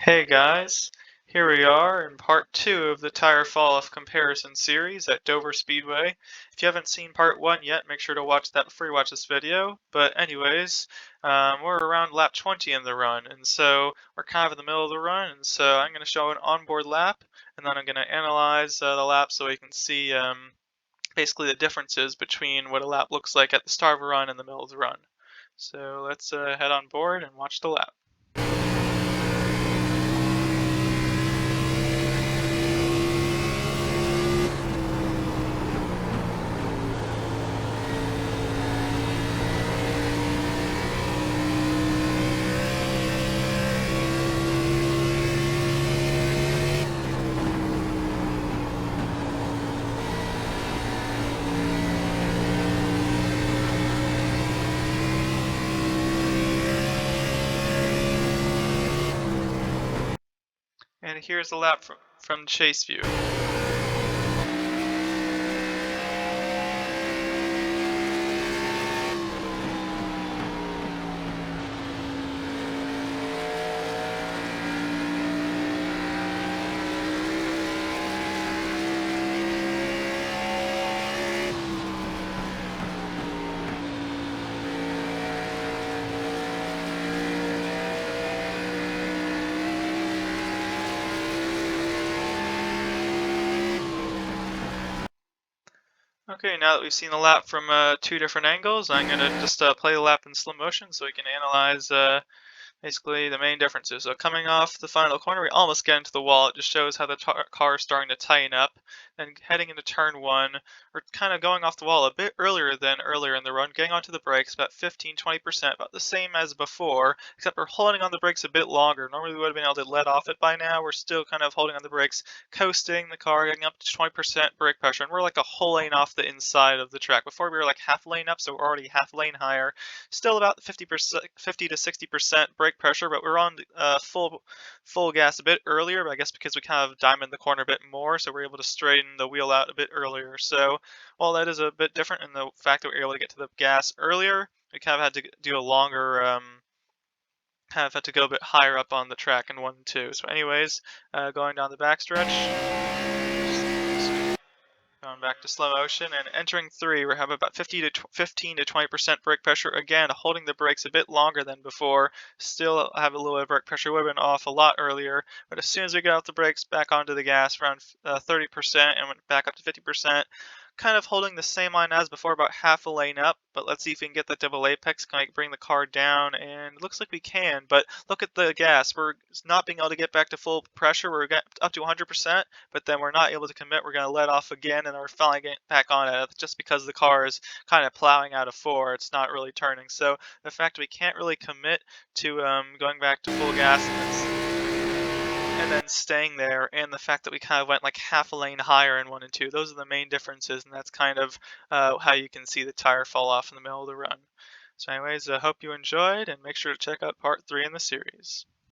Hey guys, here we are in part 2 of the tire fall-off comparison series at Dover Speedway. If you haven't seen part 1 yet, make sure to watch that before you watch this video. But anyways, we're around lap 20 in the run, and so we're kind of in the middle of the run, and so I'm going to show an onboard lap, and then I'm going to analyze the lap so we can see basically the differences between what a lap looks like at the start of a run and the middle of the run. So let's head on board and watch the lap. And here's the lap from the chase view. Okay, now that we've seen the lap from two different angles, I'm going to just play the lap in slow motion so we can analyze basically the main differences. So coming off the final corner, we almost get into the wall. It just shows how the car is starting to tighten up. Then heading into turn one, we're kind of going off the wall a bit earlier than earlier in the run, getting onto the brakes about 15-20%, about the same as before, except we're holding on the brakes a bit longer. Normally we would have been able to let off it by now. We're still kind of holding on the brakes, coasting the car, getting up to 20% brake pressure, and we're like a whole lane off the inside of the track. Before we were like half lane up, so we're already half lane higher. Still about 50 to 60% brake pressure, but we're on full gas a bit earlier, but I guess because we kind of diamond the corner a bit more, so we're able to straighten the wheel out a bit earlier. So while that is a bit different in the fact that we're able to get to the gas earlier, we kind of had to do a longer kind of had to go a bit higher up on the track in 1 and 2. So anyways, going down the backstretch. Going back to slow motion and entering 3, we have about 15 to 20% brake pressure. Again, holding the brakes a bit longer than before. Still have a little bit of brake pressure. Would have been off a lot earlier, but as soon as we get off the brakes, back onto the gas around 30% and went back up to 50%. Kind of holding the same line as before, about half a lane up, but let's see if we can get the double apex, kind of bring the car down, and it looks like we can, but look at the gas. We're not being able to get back to full pressure. We're up to 100%, but then we're not able to commit. We're going to let off again and are finally getting back on it just because the car is kind of plowing out of 4. It's not really turning. So the fact that we can't really commit to going back to full gas and then staying there, and the fact that we kind of went like half a lane higher in 1 and 2, those are the main differences, and that's kind of how you can see the tire fall off in the middle of the run. So anyways, I hope you enjoyed, and make sure to check out part 3 in the series.